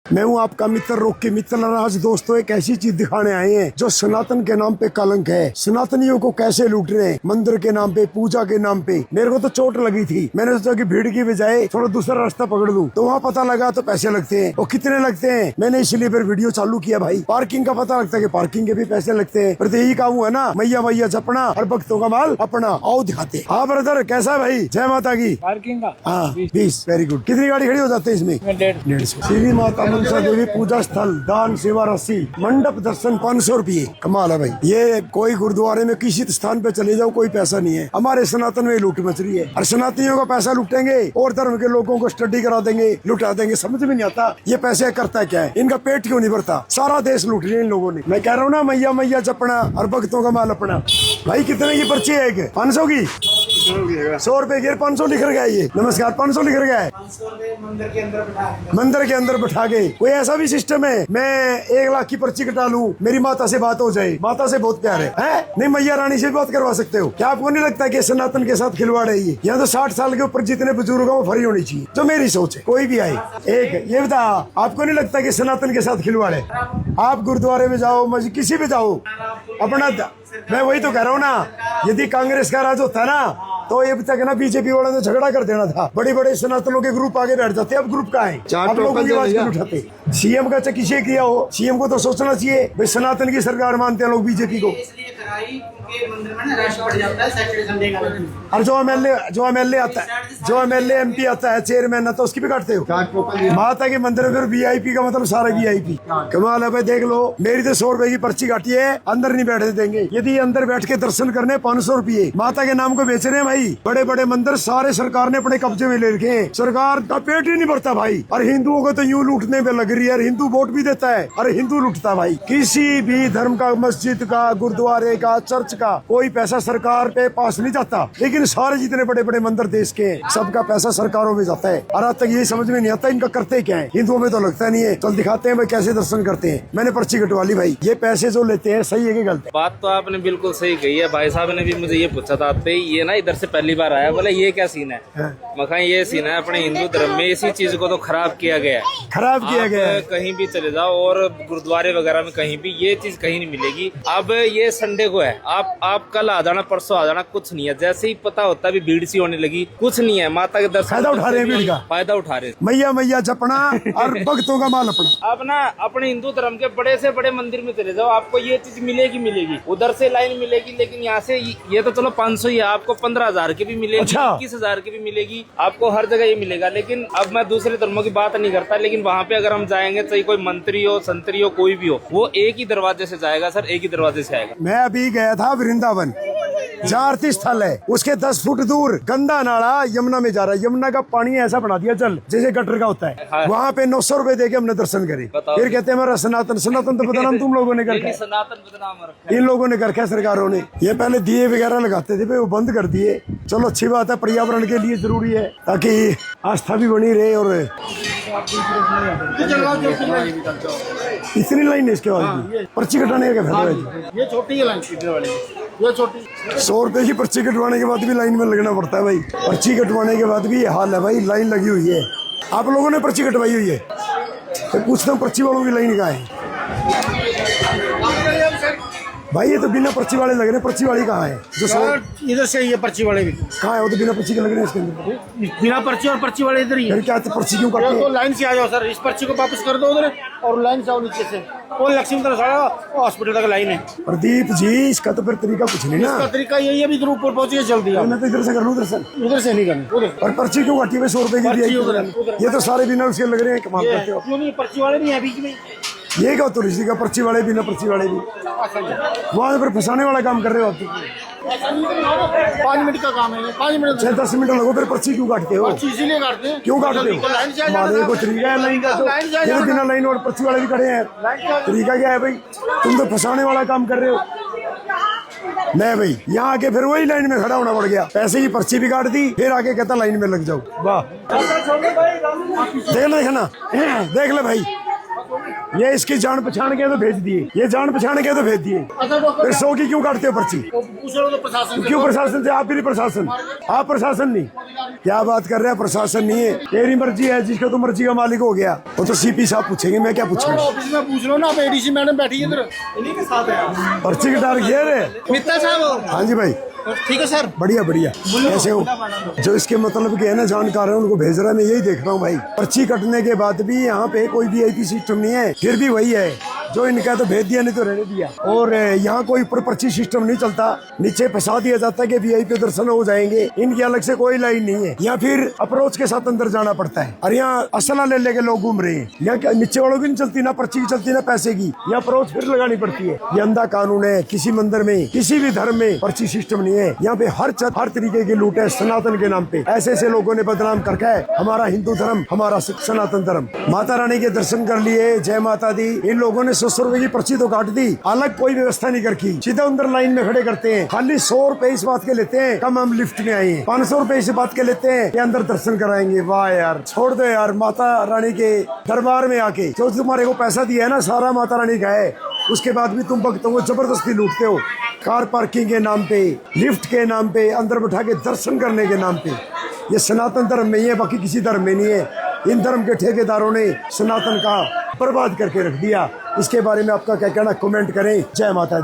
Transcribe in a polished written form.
मैं हूँ आपका मित्र रोकी मित्र। आज दोस्तों एक ऐसी चीज दिखाने आए हैं जो सनातन के नाम पे कलंक है। सनातनियों को कैसे लूट रहे हैं, मंदिर के नाम पे, पूजा के नाम पे। मेरे को तो चोट लगी थी, मैंने सोचा कि भीड़ की बजाय थोड़ा दूसरा रास्ता पकड़ लूं, तो वहाँ पता लगा तो पैसे लगते हैं। और कितने लगते हैं, मैंने इसलिए फिर वीडियो चालू किया भाई। पार्किंग का पता लगता है कि पार्किंग के भी पैसे लगते हैं, पर यही काम है ना, मैया मैया जपना और भक्तों का माल अपना। आओ दिखाते। हाँ ब्रदर, कैसा भाई? जय माता की। पार्किंग का हाँ 20, वेरी गुड। कितनी गाड़ी खड़ी हो जाते हैं इसमें? 150। श्री माता मनसा देवी पूजा स्थल, दान सेवा राशि, मंडप दर्शन 500 रुपये। कमाल है भाई। ये कोई गुरुद्वारे में किसी स्थान पे चले जाओ, कोई पैसा नहीं है। हमारे सनातन में लूट मच रही है और सनातनियों का पैसा लूटेंगे और धर्म के लोगों को स्टडी करा देंगे, लुटा देंगे। समझ में नहीं आता ये पैसे करता क्या है, इनका पेट क्यों नहीं भरता। सारा देश लूट लिया इन लोगों ने। मैं कह रहा हूँ ना, मैया मैया जपना और भक्तों का माल अपना। भाई कितने की पर्ची है? 500 की, 100 रुपए की। 500 लिख गया ये। नमस्कार, 500 लिख गया है। मंदिर के अंदर बैठा के। कोई ऐसा भी सिस्टम है मैं 1 लाख की पर्ची कटा लूं, मेरी माता से बात हो जाए? माता से बहुत प्यार है? नहीं, मैया रानी से भी बात करवा सकते हो। क्या आपको नहीं लगता कि सनातन के साथ खिलवाड़ है ये? यहाँ तो 60 साल के ऊपर जितने बुजुर्ग हो फ्री होनी चाहिए, जो मेरी सोच है। कोई भी आए। एक ये बता, आपको नहीं लगता कि सनातन के साथ खिलवाड़ है? आप गुरुद्वारे में जाओ, मस्जिद किसी पे जाओ, अपना। मैं वही तो कह रहा हूँ ना, यदि कांग्रेस का राज होता ना तो ये तक ना बीजेपी वालों ने झगड़ा कर देना था। बड़े बड़े सनातनों के ग्रुप आगे बैठ जाते। अब ग्रुप कहाँ है? आप लोगों की आवाज क्यों उठाते? सीएम का किसी किया हो, सीएम को तो सोचना चाहिए भाई, सनातन की सरकार मानते हैं लोग बीजेपी को। मंदिर में ना रश पड़ जाता है सैटरडे संडे का। और जो एमएलए आता है, जो एमएलए एमपी आता है, चेयरमैन आता है, उसकी भी काटते हो। माता के मंदिर में वीआईपी का मतलब सारा वीआईपी। कमाल है भाई। देख लो, मेरी तो 100 रुपए की पर्ची काटी है, अंदर नहीं बैठने देंगे। यदि अंदर बैठ के दर्शन करने 500 रुपये। माता के नाम को बेच रहे हैं भाई। बड़े बड़े मंदिर सारे सरकार ने अपने कब्जे में ले रखे हैं। सरकार का पेट ही नहीं भरता भाई। और हिंदुओं को तो यूं लूटने में लग रही है। हिंदू वोट भी देता है और हिंदू लूटता भाई। किसी भी धर्म का, मस्जिद का, गुरुद्वारे का, चर्च का कोई पैसा सरकार पे पास नहीं जाता, लेकिन सारे जितने बड़े बड़े मंदिर देश के, सबका पैसा सरकारों में जाता है। और आज तक ये समझ में नहीं आता इनका करते क्या है। हिंदुओं में तो लगता नहीं है। चल दिखाते हैं भाई कैसे दर्शन करते हैं। मैंने पर्ची कटवा ली भाई। ये पैसे जो लेते हैं सही है कि गलत है? बात तो आपने बिल्कुल सही कही है। भाई साहब ने भी मुझे ये पूछा था, ये ना इधर से पहली बार आया, बोले ये क्या सीन है? मखा ये सीन है, अपने हिंदू धर्म में इसी चीज को तो खराब किया गया है। खराब किया गया है। कहीं भी चले जाओ और गुरुद्वारे वगैरह में कहीं भी ये चीज कहीं नहीं मिलेगी। अब ये संडे को है, आप कल आ जाना, परसों आ जाना, कुछ नहीं है। जैसे ही पता होता है भीड़ सी होने लगी, कुछ नहीं है। माता के दर्शन फायदा उठा रहे हैं, भीड़ का फायदा उठा रहे। मैया मैया जपना और भक्तों का माल अपना। अब ना अपने हिंदू धर्म के बड़े से बड़े मंदिर में चले जाओ, आपको ये चीज मिलेगी। उधर से लाइन मिलेगी, लेकिन यहाँ से ये तो चलो 500 ही है, आपको 15,000 की भी मिलेगी। अच्छा। 21,000 की भी मिलेगी, आपको हर जगह ये मिलेगा। लेकिन अब मैं दूसरे धर्मों की बात नहीं करता, लेकिन वहाँ पे अगर हम जाएंगे, चाहे कोई मंत्री हो, संतरी हो, कोई भी हो, वो एक ही दरवाजे से जाएगा सर, एक ही दरवाजे से आएगा। मैं अभी गया था वृंदावन, जहाँ आरती स्थल है, उसके 10 फुट दूर गंदा नाला यमुना में जा रहा है। यमुना का पानी ऐसा बना दिया जल जैसे गटर का होता है। हाँ। वहाँ पे 900 रुपए दे के हमने दर्शन करे। फिर कहते हैं हमारा सनातन तो बदनाम तुम लोगों ने करके, सनातन बदनाम रखा है। इन लोगों ने करके, सरकारों ने। ये पहले दिए वगैरह लगाते थे, वो बंद कर दिए। चलो अच्छी बात है, पर्यावरण के लिए जरूरी है, ताकि आस्था भी बनी रहे। और इतनी लाइन है इसके बाद पर्ची कटाने का फायदा है? ये छोटी है लाइन सीटने वाली, ये छोटी। 100 रुपए की पर्ची कटवाने के बाद भी लाइन में लगना पड़ता है भाई। पर्ची कटवाने के बाद भी ये हाल है भाई, लाइन लगी हुई है। आप लोगों ने पर्ची कटवाई हुई है तो पूछता हूँ, पर्ची वालों की लाइन कहाँ है भाई? ये तो बिना पर्ची वाले लग रहे हैं। पर्ची वाली कहाँ है? जो इधर से ये पर्ची वाले भी कहाँ है? वो तो बिना पर्ची के लग रहे हैं इसके अंदर। बिना पर्ची और पर्ची वाले इधर ही है। फिर क्या पर्ची क्यों काटते तो हैं? लाइन से आ जाओ सर, इस पर्ची को वापस कर दो उधर और लाइन से आओ नीचे से। वो लक्ष्मीधर सारा हॉस्पिटल तक लाइन है। प्रदीप जी, इसका तो फिर तरीका कुछ नहीं ना। इसका तरीका यही है, इधर ऊपर पहुंचिए जल्दी। मैं तो इधर से कर लूँ दर्शन, उधर से नहीं करना, उधर। और पर्ची क्यों काटी हुई? 100 रुपए की पर्ची भी उधर। ये तो सारे बिना उसके लग रहे हैं। कमाल करते हो। क्यों नहीं, पर्ची वाले भी है बीच में। ये क्या तुलसी का पर्ची वाले बिना पर्ची वाले भी वहाँ पर फंसाने वाला काम कर रहे हो आप? 5 मिनट का काम है, 5 मिनट 10 मिनट लगो, फिर पर्ची क्यों काटते हो? पर्ची इसीलिए काटते हैं। क्यों काटते हो? हमारे को तरीका है लाइन का, तो ये बिना लाइन और पर्ची वाले भी खड़े हैं। तरीका क्या है भाई? तुम तो फंसाने वाला काम कर रहे हो। मैं भाई यहाँ आके फिर वही लाइन में खड़ा होना पड़ गया। पैसे की पर्ची भी काट दी, फिर आके कहता लाइन में लग जाओ। वाह, देख ले ना, देख ले भाई, ये इसकी जान पहचान के तो भेज दिए, ये जान पहचान के तो भेज दिए। फिर 100 की क्यों काटते हो पर्ची? पूछ लो तो प्रशासन से। क्यों प्रशासन से? आप भी नहीं प्रशासन, आप प्रशासन नहीं। क्या बात कर रहे हैं? प्रशासन नहीं है, तेरी मर्जी है, जिसका तू मर्जी का मालिक हो गया वो तो सीपी साहब पूछेंगे, मैं क्या पूछूंगा? ऑफिस में पूछ लो ना, आप एडीसी मैडम बैठी है इधर, इन्हीं के साथ है। पर्ची कटा रखी है रे? मित्ता साहब। हाँ जी भाई, ठीक है सर। बढ़िया बढ़िया। कैसे हो? जो इसके मतलब के है ना जानकार है उनको भेज रहा है, मैं यही देख रहा हूँ भाई। पर्ची कटने के बाद भी यहाँ पे कोई VIP सिस्टम नहीं है, फिर भी वही है जो इनका, तो भेज दिया नहीं तो रहने दिया। और यहाँ कोई ऊपर पर्ची सिस्टम नहीं चलता, नीचे फंसा दिया जाता है कि VIP दर्शन हो जाएंगे, इनकी अलग से कोई लाइन नहीं है। यहाँ फिर अप्रोच के साथ अंदर जाना पड़ता है, और यहाँ असला ले लेके लोग घूम रहे हैं। यहाँ नीचे वालों की नहीं चलती, ना पर्ची की चलती ना पैसे की, यहाँ अप्रोच फिर लगानी पड़ती है। ये अंधा कानून है। किसी मंदिर में किसी भी धर्म में पर्ची सिस्टम नहीं है। यहाँ पे हर तरीके की लूट है सनातन के नाम पे। ऐसे ऐसे लोगों ने बदनाम करके हमारा हिंदू धर्म, हमारा सनातन धर्म। माता रानी के दर्शन कर लिए, जय माता दी। इन लोगों ने 100 रुपए की पर्ची तो काट दी, अलग कोई व्यवस्था नहीं रखी, सीधा अंदर लाइन में खड़े करते हैं। खाली 100 रुपए इस बात के लेते हैं, कम हम लिफ्ट में आए हैं। 500 रुपए इस बात के लेते हैं कि अंदर दर्शन कराएंगे। वाह यार, छोड़ दो यार, माता रानी के दरबार में आके जो तुम्हारे को पैसा दिया है ना, सारा माता रानी का है। उसके बाद भी तुम भक्तों को जबरदस्ती लूटते हो, कार पार्किंग के नाम पे, लिफ्ट के नाम पे, अंदर बैठा के दर्शन करने के नाम पे। ये सनातन धर्म में ही है, बाकी किसी धर्म में नहीं है। इन धर्म के ठेकेदारों ने सनातन का बर्बाद करके रख दिया। इसके बारे में आपका क्या कहना? कमेंट करें। जय माता दी।